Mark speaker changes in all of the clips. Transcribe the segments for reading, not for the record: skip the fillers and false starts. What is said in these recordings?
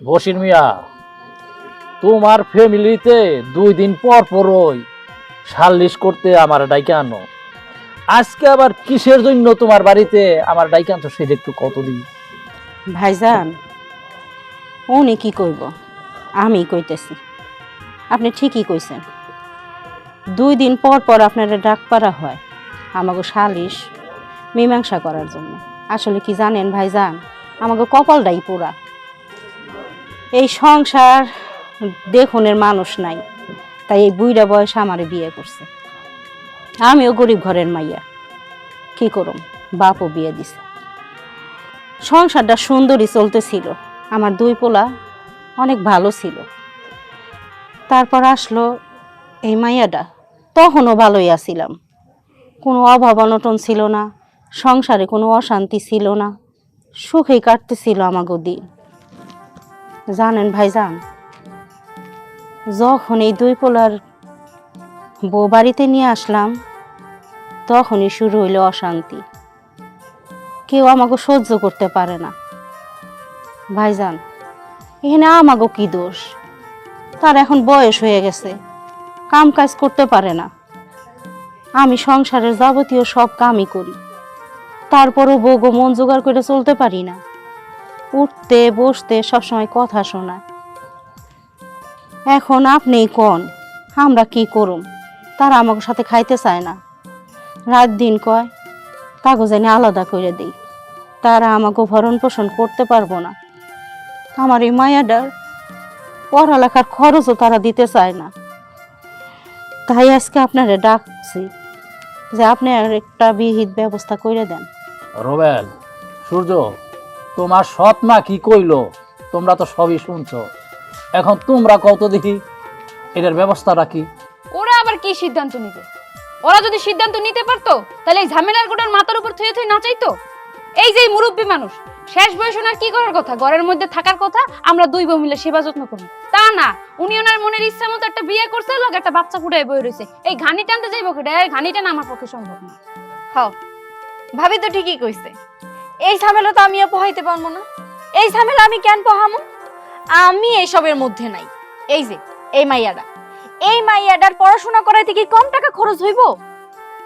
Speaker 1: বশির মিয়া, তোমার ফ্যামিলিতে 2 দিন পর পরই সালিশ করতে আমার ডাইকে আনো। আজকে আবার কিসের জন্য তোমার বাড়িতে আমার ডাইকে আনছো সেটা একটু কত দিন।
Speaker 2: ভাইজান, উনি কি কইব, আমি কইতেছি। আপনি ঠিকই কইছেন। 2 দিন পর পর আপনারা ডাক পাড়া হয় আমাকে সালিশ মীমাংসা করার জন্য। আসলে কি জানেন ভাইজান, আমাকে কপালটাই পোড়া। এই সংসার দেখনের মানুষ নাই, তাই এই বুইড়া বয়সে আমারে বিয়ে করছে। আমিও গরিব ঘরের মাইয়া, কি করম, বাপও বিয়ে দিছে। সংসারটা সুন্দরই চলতেছিল, আমার 2 পোলা অনেক ভালো ছিল। তারপর আসলো এই মাইয়াটা। তখনও ভালোই আছিলাম, কোনো অভাব অনটন ছিল না, সংসারে কোনো অশান্তি ছিল না, সুখেই কাটতেছিল আমাগো দিন। জানেন ভাইজান, যখন এই 2 পোলার বউ বাড়িতে নিয়ে আসলাম, তখনই শুরু হইল অশান্তি। কেউ আমাকে সহ্য করতে পারে না। ভাইজান, এখানে আমাগো কি দোষ? তার এখন বয়স হয়ে গেছে, কাম কাজ করতে পারে না। আমি সংসারের যাবতীয় সব কামই করি, তারপরও বউগো মন জোগাড় করে চলতে পারি না। উঠতে বসতে সবসময় কথা শোনায়। এখন আপনিই কোন, আমরা কি করুম? তারা আমাকে সাথে খাইতে চায় না, রাত দিন কয় তাগো জানি আলাদা করে দেই। তারা আমাকে ভরণ পোষণ করতে পারবো না। আমার এই মায়াটার পড়ালেখার খরচও তারা দিতে চায় না। তাই আজকে আপনারা ডাকছি যে আপনি আর একটা বিহিত ব্যবস্থা করে দেন।
Speaker 1: রোবেল, সূর্য, তোমার সৎ মা কি কইলো তোমরা তো সবই শুনছো। এখন তোমরা কত দেখি এটার ব্যবস্থাটা কি?
Speaker 3: ওরা আবার কি সিদ্ধান্ত নিবে? ওরা যদি সিদ্ধান্ত নিতে পারতো তাহলে এই ঝামেলার গোটার মাথার উপর থুয়ে থুয়ে নাচাইতো। এই যে মুরব্বী মানুষ, শেষ বয়স ওনার কি করার কথা? ঘরের মধ্যে থাকার কথা, আমরা 2 বউ মিলে সেবা যত্ন করি। তা না, উনি ওনার মনের ইচ্ছা মতো একটা বিয়ে করছে, লোক একটা বাচ্চা ফুটায় বয়ে রয়েছে। এই ঘানি টানতে যাইব কেটে? এই ঘানি টানা আমার পক্ষে সম্ভব না।
Speaker 4: ভাবি তো ঠিকই কইছে, এই ঝামেলা তো আমিও পোহাইতে পারবো না। এই ঝামেলা আমি কেন পোহামো? আমি এইসবের মধ্যে নাই। এই যে এই মাইয়াটার পড়াশোনা করাইতে কি কম টাকা খরচ হইব?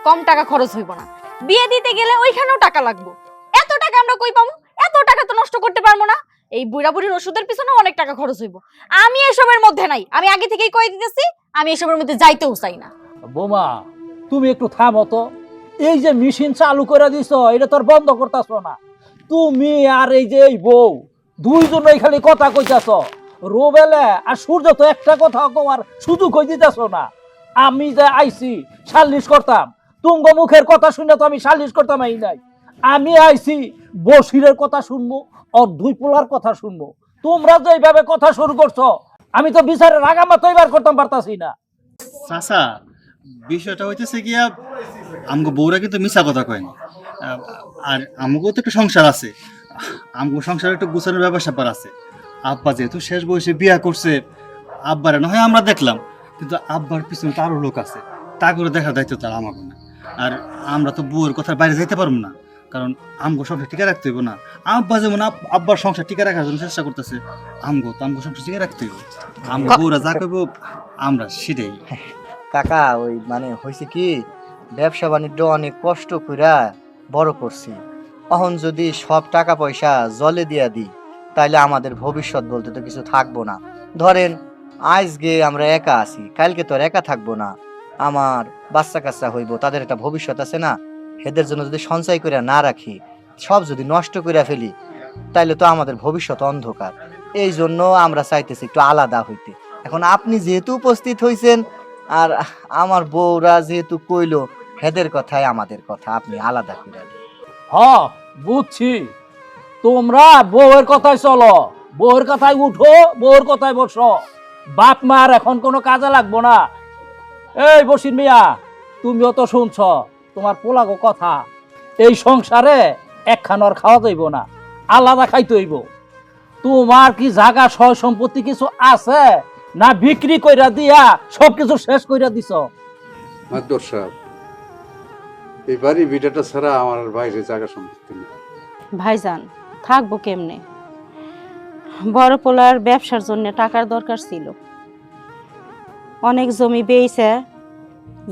Speaker 4: কম টাকা খরচ হইব না। বিয়ে দিতে গেলে ওইখানেও টাকা লাগবে। এত টাকা আমরা কই পাবো? এত টাকা তো নষ্ট করতে পারবো না। এই বুড়া বুড়ির ওষুধের পিছনে অনেক টাকা খরচ হইব। আমি এসবের মধ্যে নাই, আমি আগে থেকেই কই দিতেছি, আমি এসবের মধ্যে যাইতেও চাই না।
Speaker 1: বোমা, তুমি একটু থামো তো। এই যে মেশিন চালু করে দিছো, এটা তোর বন্ধ করতেছ না। তুমি আর এই যে এই বউ দুইজনেই খালি কথা কইতাছ। রোবেলে আর সূর্য তো একটা কথা কওয়ার সুযোগ কই দিতেছ না। আমি যে আইছি সালিশ করতাম, তুঙ্গ মুখের কথা শুনে তো আমি সালিশ করতাম এই নাই। আমি আইছি বশিরের কথা শুনবো, আর 2 পোলার কথা শুনবো। তোমরা যে এইভাবে কথা শুরু করছো, আমি তো বিচারের আগামা তো এবার করতাম পারতাছি না।
Speaker 5: চাচা, বিষয়টা হইতেছে গিয়া আমগো বউরা কিন্তু মিছা কথা কয়নি। আর আমগো তো একটা সংসার আছে, আমগো সংসারে একটু গুছানোর ব্যাপার আছে। আব্বা যেহেতু শেষ বয়সে বিয়া করছে, আব্বারে না হয় আমরা দেখলাম, কিন্তু আব্বার পিছনে তো আরো লোক আছে, তা করে দেখার দায়িত্ব তার আমাকে না। আর আমরা তো বউয়ের কথার বাইরে যাইতে পারবো না, কারণ আমগো সংসার টিকে রাখতে হইব না। আব্বা যেমন আব্বার সংসার টিকে রাখার জন্য চেষ্টা করতেছে, আমগো সংসার টিকে রাখতে হইব। আমগো বউরা যা কইব আমরা সেটাই।
Speaker 6: কাকা, ওই মানে হয়েছে কি, ব্যবসা বাণিজ্য অনেক কষ্ট কইরা বড় করছি। এখন যদি সব টাকা পয়সা জলে দিয়া দিই, তাইলে আমাদের ভবিষ্যৎ বলতে তো কিছু থাকবো না। ধরেন আজকে আমরা একা আছি, কালকে তো আর একা থাকবো না। আমার বাচ্চা কাচ্চা হইব, তাদের একটা ভবিষ্যৎ আছে না। এদের জন্য যদি সঞ্চয় করে না রাখি, সব যদি নষ্ট করে ফেলি, তাইলে তো আমাদের ভবিষ্যৎ অন্ধকার। এই জন্য আমরা চাইতেছি একটু আলাদা হইতে। এখন আপনি যেহেতু উপস্থিত হইছেন, আর আমার বউরা যেহেতু কইলো, হেদের কথাই আমাদের কথা, আপনি আলাদা করে দেন।
Speaker 1: বুঝছি। তোমরা বউয়ের কথায় চলো, বউয়ের কথায় উঠো, বউয়ের কথায় বসো। বাপ মার এখন কোনো কাজে লাগবো না। এই বসির মিয়া, তুমিও তো শুনছ তোমার পোলাগো কথা। এই সংসারে একখান খাওয়া যাইব না, আলাদা খাইতে হইব। তোমার কি জায়গা সয় সম্পত্তি কিছু আছে, না বিক্রি কইরা দিয়া সবকিছু শেষ কইরা দিছ?
Speaker 7: মাদর সাহেব, এই বাড়ি ভিটাটা ছাড়া আমার আর বাইরে জায়গা সম্পত্তি নেই।
Speaker 2: ভাইজান, থাকবো কেমনে? বড় পোলার ব্যবসার জন্য টাকার দরকার ছিল। অনেক জমি বেচে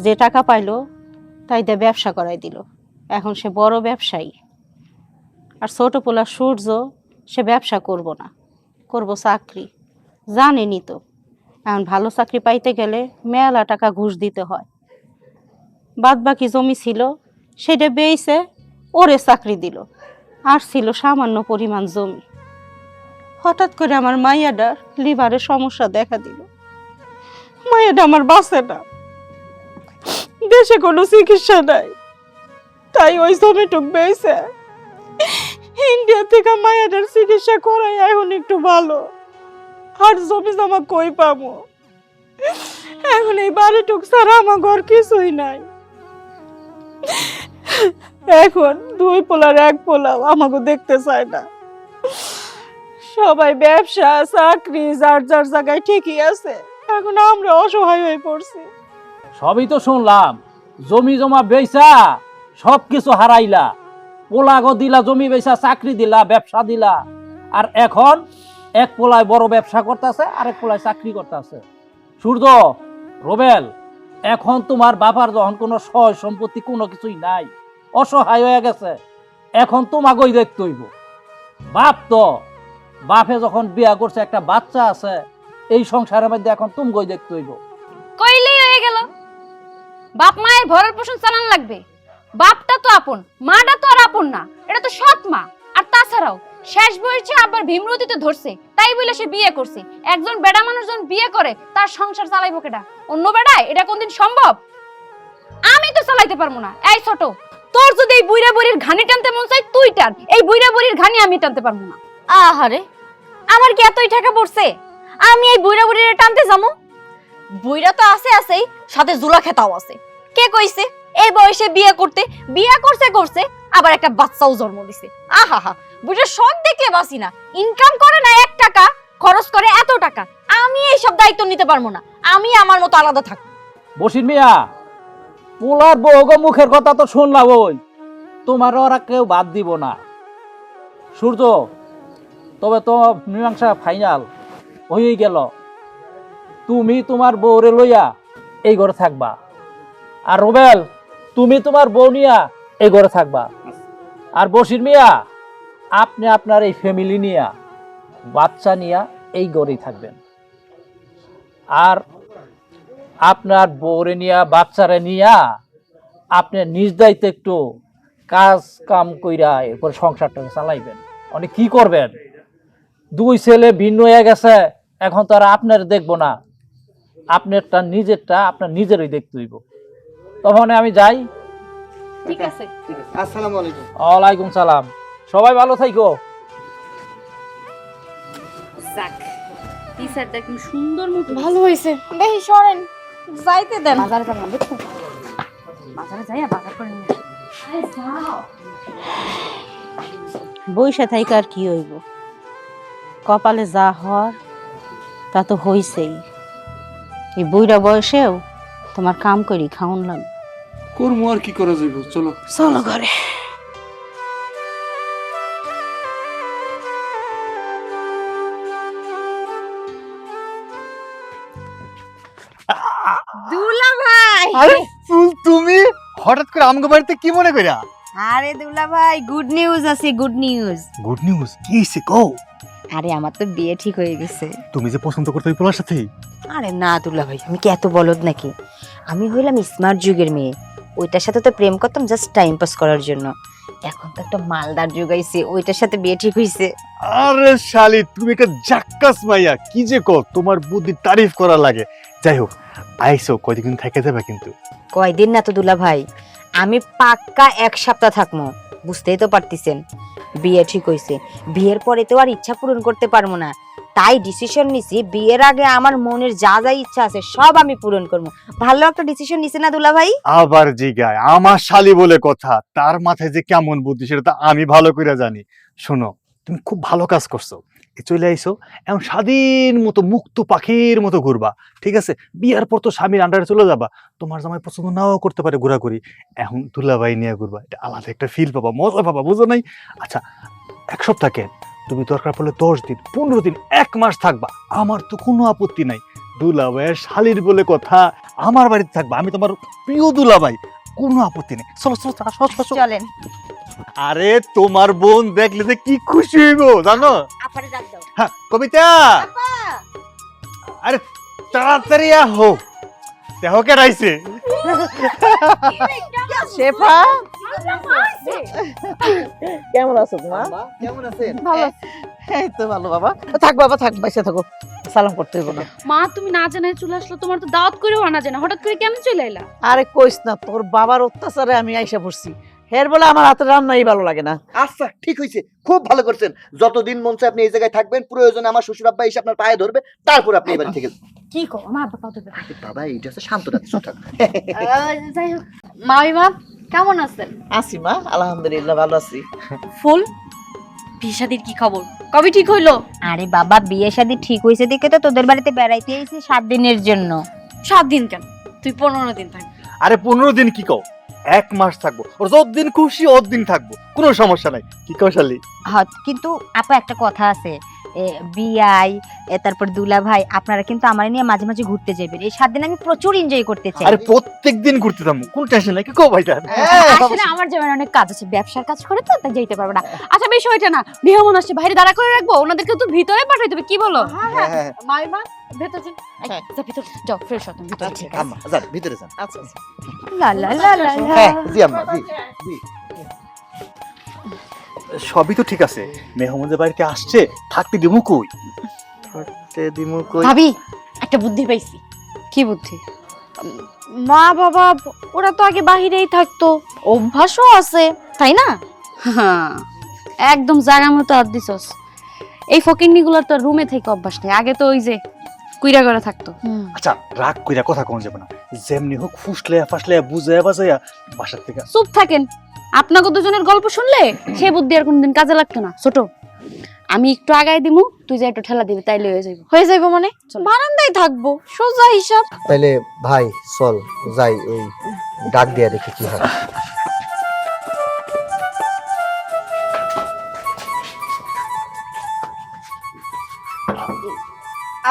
Speaker 2: যে টাকা পাইলো তাই দিয়ে ব্যবসা করাই দিল। এখন সে বড় ব্যবসায়ী। আর ছোট পোলা সূর্য, সে ব্যবসা করব না, করব চাকরি। জানেনি তো এখন ভালো চাকরি পাইতে গেলে মেলা টাকা ঘুষ দিতে হয়। বাদ বাকি জমি ছিল সেটা বেচে ওরে চাকরি দিল। আর ছিল সামান্য পরিমাণ জমি। হঠাৎ করে আমার মাইয়াটার লিভারের সমস্যা দেখা দিল। মাইয়াটা আমার বাঁচে না, দেশে কোনো চিকিৎসা নাই। তাই ওই জমিটুক বেচে ইন্ডিয়া থেকে মায়াটার চিকিৎসা করাই এখন একটু ভালো। আর জমি জমা কই পাবো? এখন এই বাড়িটুক ছাড়া আমার ঘর কিছুই নাই। এখন দুই পোলার এক পোলাও আমাকে দেখতে চায় না। সবাই ব্যবসা চাকরি যার যার জায়গায় ঠিকই আছে। এখন আমরা অসহায় হয়ে পড়ছি।
Speaker 1: সবই তো শুনলাম, জমি জমা বেচা সব কিছু হারাইলা, পোলাগো দিলা, জমি বেচা চাকরি দিলা, ব্যবসা দিলা। আর এখন এক পোলায় বড় ব্যবসা করতেছে, আরেক পোলায় চাকরি করতেছে। সূর্য, রোবেল, এখন তোমার বাবার যখন কোনো সয় সম্পত্তি কোনো কিছুই নাই, অসহায় হয়ে গেছে, এখন তোমাকেই দেখতে হইব। বাপ তো, বাপে যখন বিয়া করছে, একটা বাচ্চা আছে, এই সংসারের মধ্যে এখন তুমগই দেখতে হইব।
Speaker 3: কইলেই হয়ে গেল। বাপ মায়ের ভরণ পোষণ চালান লাগবে। বাপটা তো আপন, মাটা তো আর আপন না, এটা তো সৎ মা। আর তাছাড়াও শেষ বয়সে আবার ভীমরতিতে ধরছে, তাই বলে সে বিয়ে করছে। একজন বেড়া মানুষ যখন বিয়ে করে তার সংসার চালাইবো কেডা? অন্য বেড়ায়? এটা কোনদিন সম্ভব? আমি তো চালাইতে পারবো না। এই ছোট, তোর যদি এই বুইড়া বুড়ির ঘানি টানতে মন চাই তুই টান, এই বুইড়া বুড়ির ঘানি আমি টানতে পারবো না।
Speaker 4: আহারে, আমার কি এতই টাকা পড়ছে আমি এই বুইড়া বুড়িরে টানতে যাবো? বুইড়া তো আছে আছেই, সাথে জুলা খেতাও আছে। কে কইছে এই বয়সে বিয়ে করতে? বিয়ে করছে আবার একটা বাচ্চাও জন্ম দিছে। আহা, বুইড়া সব দেখলে বাসি না। ইনকাম করে না 1 টাকা, খরচ করে এত টাকা। আমি এই সব দায়িত্ব নিতে পারবো না। আমি আমার মতো আলাদা থাকবো।
Speaker 1: বসির মিয়া, পোলার বউগো মুখের কথা তো শুনলাম, ওই তোমার ওরা কেউ বাদ দিব না। সূর্য, তবে তো মীমাংসা ফাইনাল হয়েই গেল। তুমি তোমার বউরে লইয়া এই ঘরে থাকবা। আর রোবেল, তুমি তোমার বউ নিয়া এই ঘরে থাকবা। আর বসির মিয়া, আপনি আপনার এই ফ্যামিলি নিয়া, বাচ্চা নিয়া এই ঘরেই থাকবেন। আর আপনার বউরে নিয়া, বাচ্চারে নিয়া আপনি নিজ দায়িত্বে একটু কাজ কাম কইরা এরপর সংসারটাকে চালাইবেন। অনেক কি করবেন? 2 ছেলে ভিন্ন হয়ে গেছে, এখন তো আর আপনার দেখবো না, আপনারটা নিজেরটা আপনার নিজেরই দেখতে হইব। তখন আমি যাই।
Speaker 3: ঠিক আছে।
Speaker 6: আসসালামু আলাইকুম।
Speaker 1: ওয়ালাইকুম সালাম। সবাই ভালো থাইকো।
Speaker 3: যাক, টি-শার্টটা একদম সুন্দর মতো।
Speaker 4: ভালো হয়েছে। দেখি সরেন, যাইতে দেন।
Speaker 3: বাজারে যাবো, দেখো বাজারে যাইয়া বাজার করে নিয়ে আসি।
Speaker 2: বইসা থাইকা আর কি হইব? কপালে যা হওয়ার তা তো হইছেই। এই বুইড়া বয়সেও তোমার কাম করি খাওন লাগবে।
Speaker 7: করবো আর কি করা যাইব, চলো।
Speaker 2: চলো ঘরে।
Speaker 4: দুলা ভাই,
Speaker 6: আরে ফুল, তুমি হঠাৎ করে আমগো বাড়িতে কি মনে কইরা?
Speaker 4: আরে দুলা ভাই, গুড নিউজ আছে, গুড নিউজ।
Speaker 6: গুড নিউজ কি হইছে কও?
Speaker 4: আরে আমার তো বিয়ে ঠিক হয়ে গেছে।
Speaker 6: তুমি যে পছন্দ করতে ওই পোলার সাথে?
Speaker 4: আরে না দুলা ভাই, আমি কি এত বলদ নাকি? আমি হইলাম স্মার্ট যুগের মেয়ে। ওইটার সাথে তো প্রেম করতাম জাস্ট টাইম পাস করার জন্য। এখন তো একটা মালদার যুগ আইছে, ওইটার সাথে বিয়ে ঠিক হইছে।
Speaker 8: আরে শালি, তুমি একটা জাক্কাস মাইয়া, কি যে কর, তোমার বুদ্ধি তারিফ করা লাগে। যাই হোক, আইসো, কয়দিন থেকে যাবে কিন্তু?
Speaker 4: কয়দিন না তো দুলা ভাই, আমি পাক্কা 1 সপ্তাহ থাকবো। বুঝতেই তো পারতেছেন, বিয়ে ঠিক হইছে। বিয়ের পরে তো আর ইচ্ছা পূরণ করতে পারবো না। তাই ডিসিশন নিছি, বিয়ের আগে আমার মনের যা যা ইচ্ছা আছে সব আমি পূরণ করবো। ভালো একটা ডিসিশন নিছে না দুলা ভাই?
Speaker 8: আবার জিগায়, আমার শালি বলে কথা, তার মাথায় যে কেমন বুদ্ধি সেটা তো আমি ভালো করে জানি। শোনো, তুমি খুব ভালো কাজ করছো, চলে আইসো, এখন স্বাধীন মতো মুক্ত পাখির মতো ঘুরবা, ঠিক আছে? বিয়ার পর তো স্বামীর আন্ডারে চলে যাবা, তোমার জামাই পছন্দ নাও করতে পারে ঘোরাঘুরি, এখন দুলাভাই নিয়ে ঘুরবা, এটা আলাদা একটা ফিল পাবা, মজা পাবা, বুঝো নাই? আচ্ছা, 1 সপ্তাহ কেন, তুমি দরকার পড়লে 10 দিন 15 দিন 1 মাস থাকবা, আমার তো কোনো আপত্তি নাই। দুলাভাইয়ের শালির বলে কথা, আমার বাড়িতে থাকবা, আমি তোমার প্রিয় দুলাভাই, কোনো আপত্তি নেই। চলো চলো চলো, চলো, চলো।
Speaker 2: চলেন।
Speaker 8: আরে তোমার বোন দেখলে যে কি খুশি হইব জানো।
Speaker 2: আপারে ডাক দাও।
Speaker 8: হ্যাঁ কবিতা, আরে তাড়াতাড়ি আহো, দেখো কে রাইছে।
Speaker 9: শেফা কেমন আছো মা?
Speaker 6: কেমন আছেন?
Speaker 3: ভালো
Speaker 9: এই তো ভালো বাবা। থাক বাবা থাক, বাইসে থাকো, সালাম করতে হইব না।
Speaker 3: মা, তুমি না জানাই চলে আসলো, তোমার তো দাওয়াত করেও আনা যায় না, হঠাৎ করে কেমন চলে এলা?
Speaker 9: আরে কইস না, তোর বাবার অত্যাচারে আমি আইসা পড়ছি। হের বলে আমার হাতের রান্নাই ভালো লাগে না।
Speaker 6: আচ্ছা ঠিক হয়েছে, খুব ভালো করছেন। যতদিন মন চায় আপনি এই জায়গায় থাকবেন, প্রয়োজনে আমার শ্বশুর আব্বা এসে আপনার পায়ে ধরবে, তারপর আপনি এই বাড়ি থেকে।
Speaker 3: কি কো আমার আব্বা কত বেলা?
Speaker 6: বাবা এইটা হচ্ছে শান্ত রাখতে।
Speaker 4: যাই হোক, মামিমা কেমন আছেন?
Speaker 9: আছি মা, আলহামদুলিল্লাহ ভালো আছি।
Speaker 4: ফুল, বিশাদির কি খবর? কবে ঠিক হইলো?
Speaker 2: আরে বাবা, বিয়ে শাদী ঠিক হয়েছে দেখে তো তোদের বাড়িতে বেড়াইতে এসেছি 7 দিনের জন্য।
Speaker 4: 7 দিন কেন, তুই 15 দিন থাকবি।
Speaker 8: আরে 15 দিন কি কও, 1 মাস থাকবো, ওর যতদিন খুশি অতদিন থাকবো, কোনো সমস্যা নাই। কি কও শালি?
Speaker 2: হ্যাঁ, কিন্তু আপা একটা কথা আছে, বিয়াই তারপর দুলা ভাই, আপনারা কিন্তু আমার নিয়ে মাঝে মাঝে ঘুরতে যাবেন। এই 7 দিন আমি প্রচুর এনজয় করতে চাই।
Speaker 8: আরে প্রত্যেকদিন ঘুরতে যাবো, কোন টেনশন নাই। কি কও ভাইজান?
Speaker 3: আসলে আমার যেমন অনেক কাজ আছে, ব্যবসার কাজ করে তো তাই যাইতে পারবো না। আচ্ছা বিষয়টা না, মেহমান আসছে, বাইরে দাঁড়া করে রাখবো, ওনাদেরকে তো ভিতরে পাঠাই দেবে, কি বলো?
Speaker 6: হ্যাঁ,
Speaker 9: মাইমা
Speaker 3: ভেতর যান। এই,
Speaker 9: হ্যাঁ।
Speaker 3: যা ভিতর যাও, ফ্রেশ হও তুমি ভিতরে।
Speaker 9: আচ্ছা,
Speaker 6: আম্মা যান ভিতরে যান।
Speaker 9: আচ্ছা আচ্ছা।
Speaker 2: লা লা লা লা লা।
Speaker 6: হ্যাঁ জি আম্মা জি জি।
Speaker 8: সবই তো ঠিক আছে, মেহমানদের বাড়িতে আসছে, থাকতে দিমু কই?
Speaker 6: থাকতে দিমু কই?
Speaker 3: ভাবি, একটা বুদ্ধি পাইছি। কি বুদ্ধি?
Speaker 4: মা বাবা ওরা তো আগে বাহিরেই থাকতো, অভ্যাসও আছে, তাই না?
Speaker 3: হ্যাঁ, একদম জায়গা মতো হাত দিছস। এই ফকিন্নিগুলোর তো রুমে থেকে অভ্যাস নেই, আগে তো ওই যে কুইরা করে থাকতো।
Speaker 8: আচ্ছা রাগ কইরা কথা কোন যাবে না, যেমনি হোক ফুসলে ফাসলে বুঝায়া বাজায়া বাসার থেকে।
Speaker 3: চুপ থাকেন, আপনাকে দুজনের গল্প শুনলে সে বুদ্ধি আর কোনদিন কাজে লাগতো না। ছোট, আমি একটু আগায় দিমু, তুই যা একটু ঠেলা দিবি, তাইলে হয়ে যাইব।
Speaker 4: হয়ে যাইবো মানে? বারান্দায় থাকবো, সোজা হিসাব।
Speaker 6: তাইলে ভাই চল যাই, ওই ডাক দিয়া দেখি কি হয়।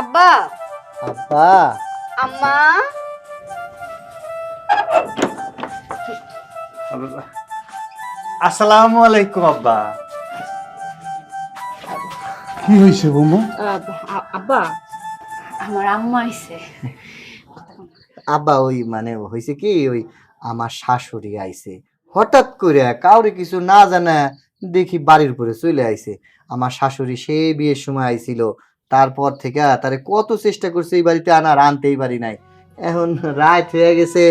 Speaker 4: আব্বা,
Speaker 6: আব্বা
Speaker 4: আম্মা,
Speaker 8: আসসালামু আলাইকুম আব্বা।
Speaker 7: কি হয়েছে বৌমা?
Speaker 3: আব্বা, আমার আম্মা আইছে।
Speaker 6: আব্বা ওই মানে হয়েছে কি, ওই আমার শাশুড়ি আইছে হঠাৎ করে, কাউরে কিছু না জানা দেখি বাড়ির উপরে চলে আইছে। আমার শাশুড়ি সেই বিয়ের সময় আইছিল, তারপর থেকে তারে কত চেষ্টা করছে এই বাড়িতে আনার, আনতেই পারি নাই। এখন রাত হয়ে গেছে,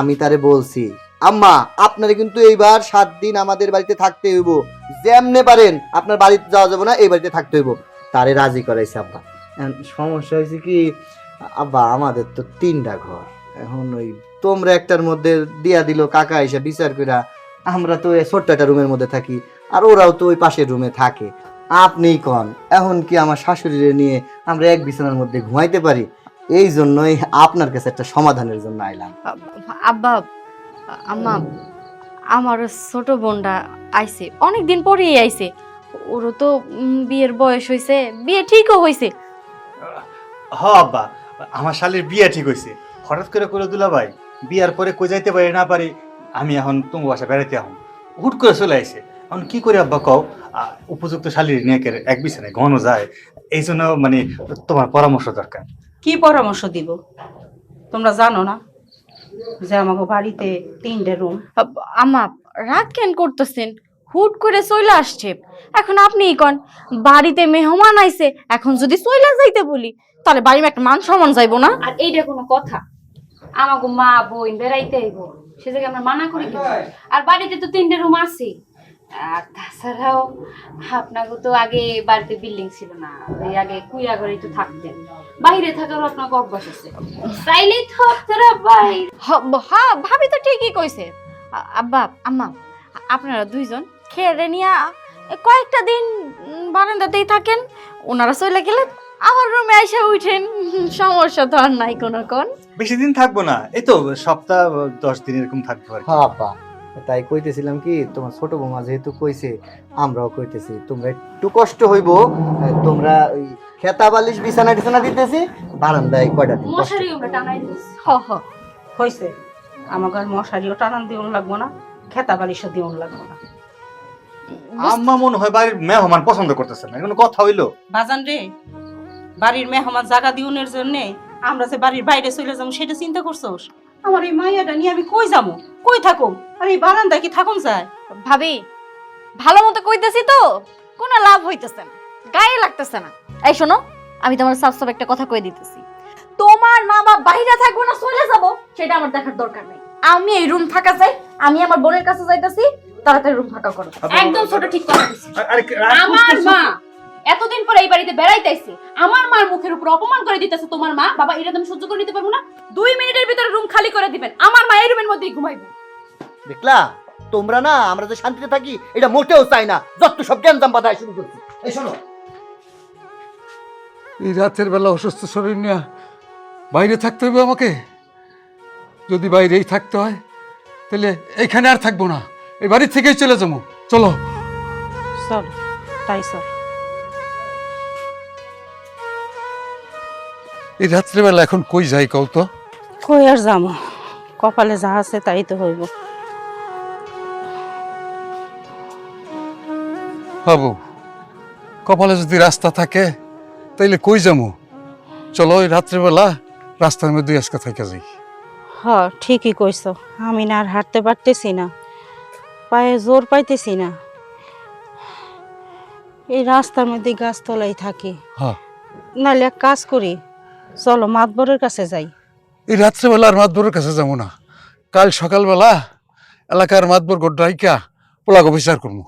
Speaker 6: আমি তারে বলছি আম্মা আপনারে কিন্তু এইবার 7 দিন আমাদের বাড়িতে থাকতে হইব, যেমনে পারেন আপনার বাড়িতে যাওয়া যাবে না, এই বাড়িতে থাকতে হইব। তারে রাজি করাইছে আব্বা। এখন সমস্যা হয়েছে কি আব্বা, আমাদের তো 3টা ঘর, এখন ওই তোমরা একটার মধ্যে দিয়া দিল কাকা এসে বিচার কইরা, আমরা তো এই ছোট্ট একটা রুমের মধ্যে থাকি, আর ওরাও তো ওই পাশের রুমে থাকে। আপনিই কন, এখন কি আমার শাশুড়িরে নিয়ে আমরা এক বিছানার মধ্যে ঘুমাইতে পারি? এই জন্যই আপনার কাছে একটা সমাধানের জন্য আইলাম।
Speaker 4: আব্বা, আম্মা, আমার ছোট বোনটা আইছে, অনেকদিন পরেই আইছে। ওরও তো বিয়ের বয়স হয়েছে, বিয়ে ঠিকও হয়েছে।
Speaker 8: হ আব্বা, আমার শালির বিয়ে ঠিক হয়েছে, হঠাৎ করে করে দিলা ভাই, বিয়ার পরে কই যাইতে পারি না পারি, আমি এখন তোমার বাসা বেড়াইতে এখন হুট করে চলে আইছে। এখন কি করি আব্বা কও? উপযুক্ত শালির নিয়ে এক বিছানায় ঘন যায়, এই জন্য মানে তোমার পরামর্শ দরকার।
Speaker 10: কি পরামর্শ দিব? তোমরা জানো না যে আমাকে বাড়িতে 3টে রুম?
Speaker 4: আম্মা রাগ কেন করতেছেন? হুট করে চলে আসছে, এখন আপনিই কন, বাড়িতে মেহমান আইছে, এখন যদি চলে যাইতে বলি তাহলে বাড়ির একটা মান সম্মান যাইবো না?
Speaker 3: আর এইটা কোনো কথা? আমাকে মা বোন বেড়াইতে আইব, সে জায়গায় আমরা মানা করি কেন? আর বাড়িতে তো 3টে রুম আছে। আর তাছাড়াও আপনাকে তো আগে বাড়িতে বিল্ডিং ছিল না, ওই আগে কুইয়া ঘরেই তো থাকতেন, বাইরে থাকার আপনাকে অভ্যাস আছে, চাইলেই তো আপনারা বাইরে।
Speaker 4: হ্যাঁ ভাবি তো ঠিকই কইছে। আব্বা আম্মা, আপনারা দুইজন খেয়ে নিয়ে কয়েকটা দিন বারান্দাতেই থাকেন, ওনারা চলে গেলে আমার রুমে এসে উঠেন, সমস্যা তো আর নাই কোনো। কোন
Speaker 8: বেশি দিন থাকবো না, এই তো সপ্তাহ 10 দিন এরকম থাকবো আর কি।
Speaker 6: হ্যাঁ আব্বা, তাই কইতেছিলাম কি, তোমার ছোট বৌমা যেহেতু কইছে, আমরাও কইতেছি তোমরা একটু কষ্ট হইব, তোমরা ওই খেতা বালিশ বিছানা টিছানা দিতেছি, বারান্দায় কয়টা দিন কষ্ট।
Speaker 3: মশারি আমরা টানাই দিচ্ছি।
Speaker 4: হ হ
Speaker 10: হয়েছে, আমাকে আর মশারিও টানান দিওন লাগবো না, খেতা বালিশও দিওন লাগবো না।
Speaker 8: আম্মা মনে হয় বাড়ির মেহমান পছন্দ করতেছে না, কোনো কথা হইলো?
Speaker 10: বাজান রে, বাড়ির মেহমান জায়গা দিউনের জন্যে আমরা যে বাড়ির বাইরে চলে যাবো সেটা চিন্তা করছোস? আমার এই মাইয়াটা নিয়ে আমি কই যাবো, কই থাকুম? আর এই বারান্দায় কি থাকুন যায়?
Speaker 4: ভাবি ভালো মতো কইতেছি তো, কোনো লাভ হইতেছে না, গায়ে লাগতেছে না। এই শোনো, আমি তোমার সাফ সাফ একটা কথা কই দিতেছি, তোমার মা বাবা বাইরে থাকবো না চলে যাবো সেটা আমার দেখার দরকার নেই। আমি এই রুম ফাঁকা চাই, আমি আমার বোনের কাছে যাইতাছি, তাড়াতাড়ি রুম ফাঁকা করো।
Speaker 3: একদম ছোট ঠিক কথা বলছিস।
Speaker 8: আরে
Speaker 3: আমার মা এতদিন পরে এই বাড়িতে বেড়াইতে আইছে, আমার মার মুখের উপর অপমান করে দিতেছে তোমার মা। বাবা এটা তুমি সহ্য করে নিতে পারবো না? 2 মিনিটের ভিতরে রুম খালি করে দিবেন, আমার মা এই রুমের মধ্যেই ঘুমাইবে।
Speaker 6: দেখলা তোমরা না, আমরা যে শান্তিতে থাকি এটা মোটেও চাই না, যত সব জ্ঞানজাম বাঁধায় শুরু করছি। এই শোনো,
Speaker 7: এই রাতের বেলা অসুস্থ শরীর নিয়ে বাইরে থাকতে হবে আমাকে? যদি বাইরেই থাকতে হয় তাহলে এইখানে আর থাকবো না, এই বাড়ি থেকেই চলে যাবো। চলো
Speaker 10: চল, তাই চল।
Speaker 7: এই রাত্রেবেলা এখন কই যাই কও তো?
Speaker 10: কই আর যাবো, কপালে যা আছে তাই তো হইব।
Speaker 7: বাবু, কপালে যদি রাস্তা থাকে তাইলে কই যাবো? চলো এই রাত্রেবেলা রাস্তার মধ্যে আজকে থেকে যাই।
Speaker 10: হ, ঠিকই কইছো, আমি না আর হাঁটতে পারতেছি না, পায়ে জোর পাইতেছি না, এই রাস্তার মধ্যে গাছতলাই থাকি।
Speaker 7: হ্যাঁ,
Speaker 10: নাহলে এক কাজ করি, চলো মাতবরের কাছে যাই।
Speaker 7: এই রাত্রেবেলা আর মাতবরের কাছে যাবো না, কাল সকালবেলা এলাকার মাতবর গোড্রাইকা পোলাগো বিচার করবো।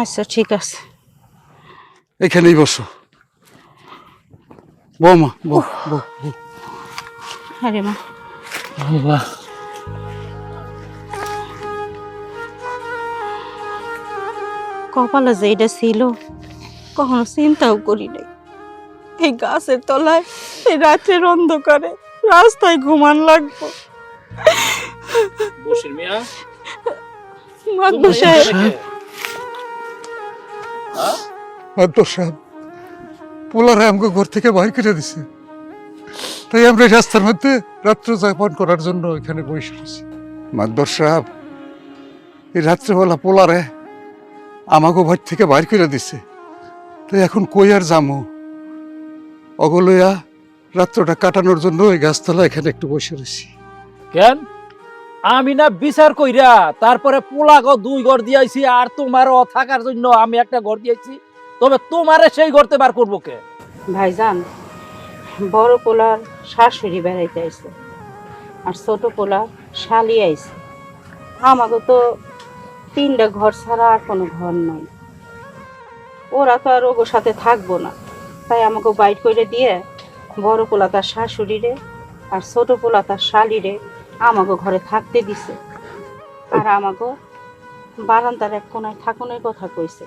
Speaker 10: আচ্ছা ঠিক আছে।
Speaker 7: এখানেই বসো বৌমা, বৌ বৌ বৌ।
Speaker 10: আরে মা,
Speaker 7: আল্লাহ,
Speaker 10: কপালে যে এটা ছিল কখনো চিন্তাও করি নাই, এই গাছের তলায় এই রাতের অন্ধকারে রাস্তায় ঘুমান লাগবো। মাতবর সাহেব,
Speaker 7: মাতবর সাহেব পোলারে আমাকে ঘর থেকে বাইর করে দিছে, তাই আমরা এই রাস্তার মধ্যে রাত্র যাপন করার জন্য এখানে বসে আছি। মাতবর সাহেব এই রাত্রেবেলা পোলারে আমাকে ঘর থেকে বাইর করে দিছে, তাই এখন কই আর যামো? অগলইয়া রাত্রটা কাটানোর জন্য ওই গাছতলা এখানে একটু বসে রয়েছি।
Speaker 1: কেন আমি না বিচার কইরা তারপরে পোলাগো 2 ঘর দিয়েছি, আর তোমারও থাকার জন্য আমি একটা ঘর দিয়েছি, তবে তোমারে সেই ঘরতে বার করবো কে?
Speaker 10: ভাইজান, বড় পোলার শাশুড়ি বেড়াইতে আইছে আর ছোট পোলা শালি আইছে, আমাকে তো 3টা ঘর ছাড়া আর কোনো ঘর নাই, ওরা তো আর ওগোর সাথে থাকবো না, তাই আমাকে বাইট করে দিয়ে বড় পোলা তার শাশুড়িরে আর ছোট পোলা তার শালিরে আমাকে ঘরে থাকতে দিছে, আর আমাকে বারান্দার এক কোনায় থাকুনের কথা কইছে।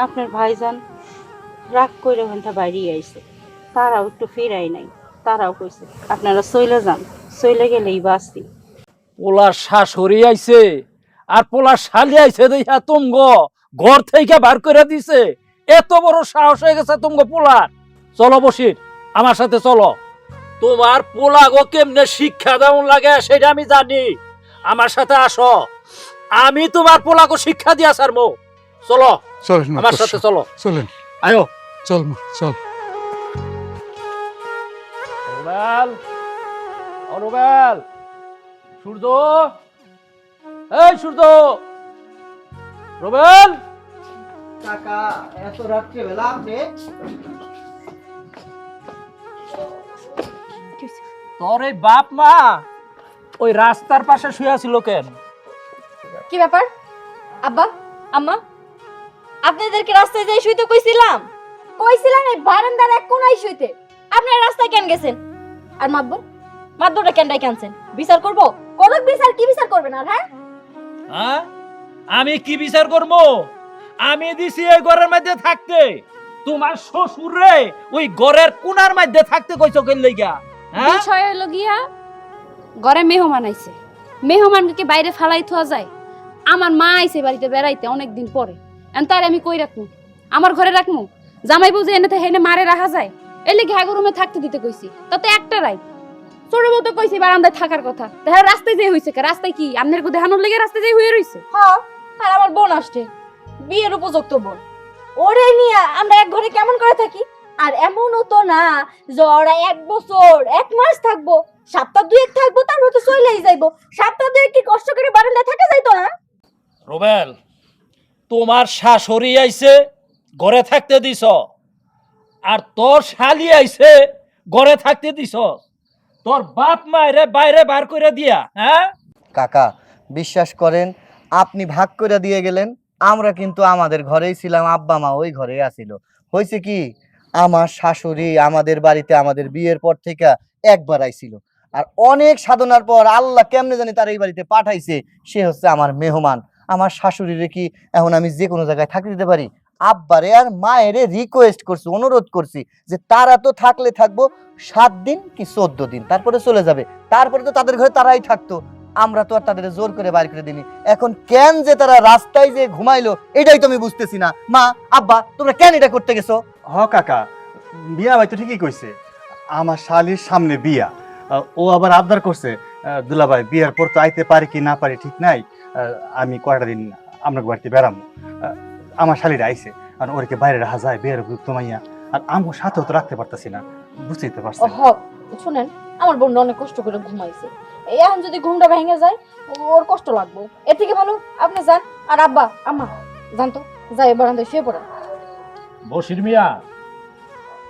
Speaker 10: আপনার ভাইজান রাগ করে ওখানটা বাইরে আইছে, তারাও একটু ফিরাই নাই, তারাও কইছে আপনারা চলে যান, চলে গেলেই বাঁচি।
Speaker 1: পোলার শাশুড়ি আইছে আর পোলার শালি আইছে দেখা তুমগ ঘর থেকে বার করে দিছে, এত বড় সাহস হয়ে গেছে তুমগ পোলার। চলো বসির, আমার সাথে চলো, তোমার পোলাগো কেমনে শিক্ষা দেওয়া লাগে সেটা আমি জানি, আমার সাথে আসো, আমি তোমার পোলাগো শিক্ষা দিয়া সারমো। চলো
Speaker 7: চলেন
Speaker 1: আমার
Speaker 7: মাতবর
Speaker 1: সাথে
Speaker 7: সাহেব,
Speaker 1: চলো,
Speaker 7: চলেন,
Speaker 1: আয়ো।
Speaker 7: চল মা চল।
Speaker 1: রুবেল, ও রুবেল, সূর্য, এই সূর্য, রুবেল।
Speaker 6: কাকা এত রাত্রেবেলা আপনি?
Speaker 1: তোর এই বাপ মা ওই রাস্তার পাশে শুয়ে ছিল কেন?
Speaker 4: কি ব্যাপার আব্বা আম্মা, আপনাদেরকে রাস্তায় যাই শুইতে কইছিলাম? কইছিলাম এই বারান্দার এক কোনায় শুইতে, আপনারা রাস্তায় কেন গেছেন? আর মাতবরটা কেন ডাই কানছেন? বিচার করব? করক বিচার, কি বিচার করবেন আর? হ্যাঁ
Speaker 1: হ্যাঁ, আমি কি বিচার করব? আমি দিছি এই ঘরের মধ্যে থাকতে, তোমার শ্বশুর রে ওই ঘরের কোনার মধ্যে থাকতে কইছো কেন লইগা?
Speaker 3: বিষয় হলো গিয়া ঘরে মেহমান আইছে, মেহমানকে কি বাইরে ফালাই থোয়া যায়? আমার মা আইছে বাড়িতে বেড়াইতে অনেকদিন পরে এখন তার আমি কই রাখবো? আমার ঘরে রাখবো? জামাই বউ যে এনে হেনে মারে রাখা যায়? এর লেগে হ্যাগো রুমে থাকতে দিতে কইছি, তাতে একটা রাইত। ছোট বউ তো কইছি বারান্দায় থাকার কথা, দেখা রাস্তায় যে হইছে, রাস্তায় কি আপনার গো দেখানোর লেগে রাস্তায় যে হয়ে রইছে?
Speaker 4: হ্যাঁ, আর আমার বোন আসছে, বিয়ের উপযুক্ত বোন, ওরে নিয়ে আমরা এক ঘরে কেমন করে থাকি? আর এমনও তো না যে ওরা 1 বছর 1 মাস থাকবো, সপ্তাহ 2 থাকবো, তারপর তো চলেই যাইবো। সপ্তাহ 2 কি কষ্ট করে বারান্দায় থাকা যাইতো না?
Speaker 1: রুবেল, তোমার শাশুড়ি আইছে ঘরে থাকতে দিছ, আর তোর শালি আইছে ঘরে থাকতে দিছ। তোর বাপ মায়েরে বাইরে বার করে দিয়া, হ্যাঁ?
Speaker 6: কাকা বিশ্বাস করেন, আপনি ভাগ করে দিয়ে গেলেন, আমরা কিন্তু আমাদের ঘরেই ছিলাম, আব্বা মা ওই ঘরেই আসিল। হয়েছে কি, আমার শাশুড়ি আমাদের বাড়িতে আমাদের বিয়ের পর থেকে একবার আইছিল, আর অনেক সাধনার পর আল্লাহ কেমনে জানি তার এই বাড়িতে পাঠাইছে, সে হচ্ছে আমার মেহমান। আমার শাশুড়িরে কি এখন আমি যে কোনো জায়গায় থাকতে দিতে পারি? আব্বারে আর মায়েরে রিকোয়েস্ট করছি, অনুরোধ করছি যে তারা তো থাকলে থাকবো 7 দিন কি 14 দিন, তারপরে চলে যাবে। তারপরে তো তাদের ঘরে তারাই থাকতো, আমরা তো আর তাদের জোর করে বাইর করে দিনি। এখন কেন যে তারা রাস্তায় যে ঘুমাইলো এটাই তো আমি বুঝতেছি না। মা, আব্বা, তোমরা কেন এটা করতে গেছো?
Speaker 8: হ কাকা, বিয়া ভাই তো ঠিকই কইছে, আমার শালির সামনে বিয়া। ও আবার আবদার করছে, দুলাভাই বিয়ার পর তো আইতে পারি কি না পারি ঠিক নাই, আমি কয়টা দিন আমরা বাড়িতে বেড়ামো। আমার শালিরা আইছে, আর ওরকে বাইরে রাখা যায়, বিয়ের উপযুক্ত মাইয়া, আর আমার সাথেও তো রাখতে পারতাছি না, বুঝতেই তো পারছি।
Speaker 4: শুনেন, আমার বোন অনেক কষ্ট করে ঘুমাইছে, এখন যদি ঘুমটা ভেঙে যায় ওর কষ্ট লাগবে। এর থেকে ভালো আপনি যান, আর আব্বা আম্মা যান তো, যাই বারান্দায় শুয়ে পড়েন।
Speaker 1: বশির মিয়া,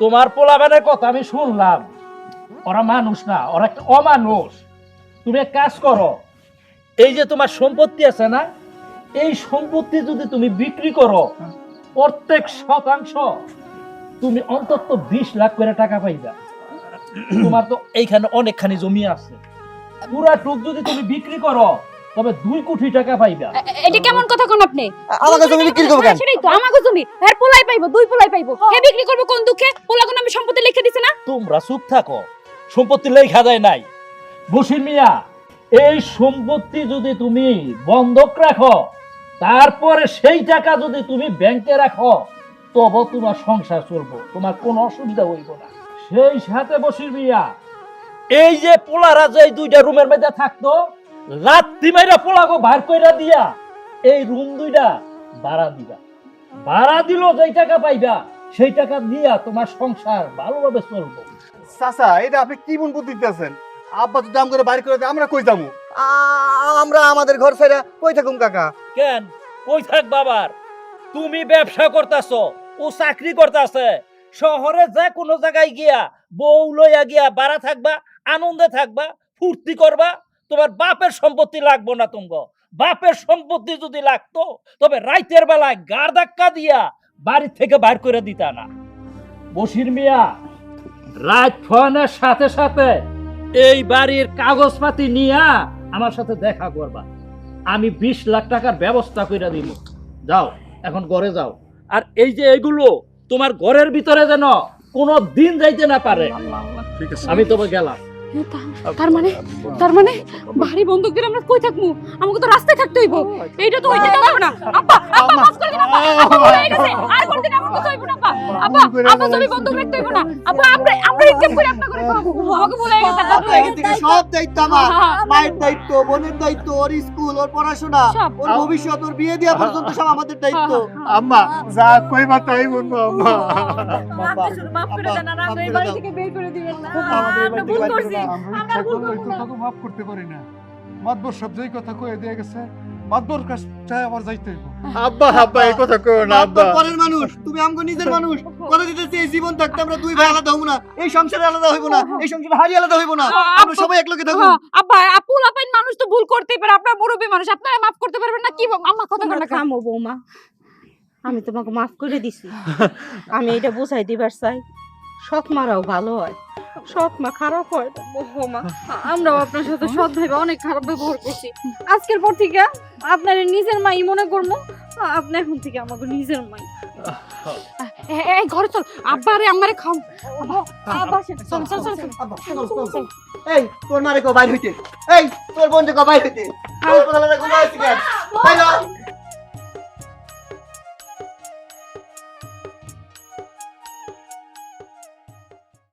Speaker 1: তোমার পোলাবেনের কথা আমি শুনলাম, ওরা মানুষ না, ওরা একটা অমানুষ। তুমি এক কাজ করো, এই যে তোমার সম্পত্তি আছে না, এই সম্পত্তি যদি তুমি বিক্রি করো, প্রত্যেক শতাংশ তুমি অন্তত 20 লাখ করে টাকা পাইবা। তোমার তো এইখানে অনেকখানি জমি আছে, পুরা টুক যদি তুমি বিক্রি করো তবে 2 কোটি টাকা পাইবা।
Speaker 3: এটা কেমন কথা কোন আপনি?
Speaker 6: আমাকে জমি বিক্রি করবো কেন?
Speaker 3: সেটাই তো, আমাকে জমি এর পোলাই পাইবো, 2 পোলাই পাইবো, হে বিক্রি করবো কোন দুঃখে? পোলা কোন আমি সম্পত্তি লিখে দিছে না?
Speaker 1: তোমরা চুপ থাকো, সম্পত্তি লেখা যায় নাই। বশির মিয়া, এই সম্পত্তি যদি তুমি বন্ধক রাখো, তারপরে সেই টাকা যদি তুমি ব্যাংকে রাখো, তবে তোমার সংসার চলবো, তোমার কোনো অসুবিধা হইব না। সেই সাথে বশির মিয়া, এই যে পোলারা যে 2টা রুমের মধ্যে থাকতো, রাত্রি মাইরা পোলাগো বার কইরা দিয়া এই রুম 2টা ভাড়া দিবা। ভাড়া দিল যেই টাকা পাইবা, সেই টাকা দিয়া তোমার সংসার ভালোভাবে চলবো।
Speaker 8: চাচা, এটা আপনি কি মন বুদ্ধি দিতেছেন? আব্বা তো দাম করে বাইরে করে দেয়, আমরা কই যাবো?
Speaker 6: আমরা আমাদের ঘর ফেরা কই থাকুম কাকা?
Speaker 1: কেন কই থাক বাবার? তুমি ব্যবসা করতেছো, ও চাকরি করতেছে, শহরে যে কোনো জায়গায় গিয়া বউ লইয়া গিয়া বাড়া থাকবা, আনন্দে থাকবা, ফুর্তি করবা। তোমার বাপের সম্পত্তি লাগবো না। তোমার বাপের সম্পত্তি যদি লাগতো তবে রাইতের বেলায় গাড় ধাক্কা দিয়া বাড়ি থেকে বাইর করে দিতা না। বশির মিয়া, রাত ফোনের সাথে সাথে এই বাড়ির কাগজপাতি নিয়া আমার সাথে দেখা করবা, আমি 20 লাখ টাকার ব্যবস্থা করে দিব। যাও, এখন ঘরে যাও। আর এই যে এগুলো তোমার ঘরের ভিতরে যেন কোনো দিন যাইতে না পারে। আমি তবে গেলাম।
Speaker 3: তার মানে বাড়ি বন্ধক দিয়ে আমরা কই থাকমু? আমাকে তো রাস্তায় থাকতে হইব। এইটা তো হইতে পারবে না। আব্বা, আব্বা মাফ করে দিন আব্বা। আব্বা ভুলে গেছে, আর কোনদিন এমন কিছু হইব না আব্বা। আব্বা, আব্বা জমি বন্ধক রাখতে হইব না। আব্বা, আমরা ইনকাম করে আপনা করে খাবো। আমাকে ভুলে গেছে আব্বা।
Speaker 6: এখান থেকে সব দায়িত্ব আমার, মায়ের দায়িত্ব, বোনের দায়িত্ব, ওর স্কুল, ওর পড়াশোনা, ওর ভবিষ্যৎ, ওর বিয়ে দেওয়া পর্যন্ত সব আমাদের দায়িত্ব।
Speaker 8: আম্মা যা কইবা তাই বলবো। আম্মা,
Speaker 4: আপনি শুধু মাফ করে দেন, আর আমরা এই বাড়ি থেকে বের করে দিবেন না। আমরা ভুল করছি, আমরা ভুল করব না।
Speaker 7: তোকে মাফ করতে পারি না। মাতবর সব যেই কথা কয়ে দিয়ে গেছে, মাতবর কাছে চাই আবার যাইতে হইব।
Speaker 8: আব্বা আব্বা এই কথা কইও না আব্বা।
Speaker 6: পরের মানুষ, তুমি আমগো নিজের মানুষ। কথা দিতেছি এই জীবন থাকতে আমরা 2 ভাই আলাদা হইব না, এই সংসারে আলাদা হইব না, এই সংসারে হারিয়ে আলাদা হইব না, আমরা সবাই একলগে থাকব।
Speaker 3: আব্বা, আপু লাপাইন মানুষ তো ভুল করতেই পারে, আপনারা মুরব্বী মানুষ, আপনারা মাফ করতে পারবেন না? কি আম্মা কথা কর না।
Speaker 2: থামো বৌমা, আমি তোমাকে মাফ করে দিছি। আমি এটা বুঝাই দিবার চাই, সৎ মারাও ভালো হয়, সৎ মা খারাপ হয় না।
Speaker 4: বৌমা, আমরাও আপনার সাথে সৎ ভাবে অনেক খারাপ ব্যবহার করছি। আজকের পর থেকে আপনার নিজের মাই মনে করবো, আপনি এখন থেকে আমাকে নিজের মাই।
Speaker 3: এই ঘরে চল, আব্বা রে আমারে খাও।
Speaker 4: আব্বা,
Speaker 3: চল চল চল।
Speaker 6: এই তোর মারে কো বাইর হইতে, এই তোর বোন যে কো বাইর হইতে, তোর কোথায় ঘুমাইছিস কেন? বাইরে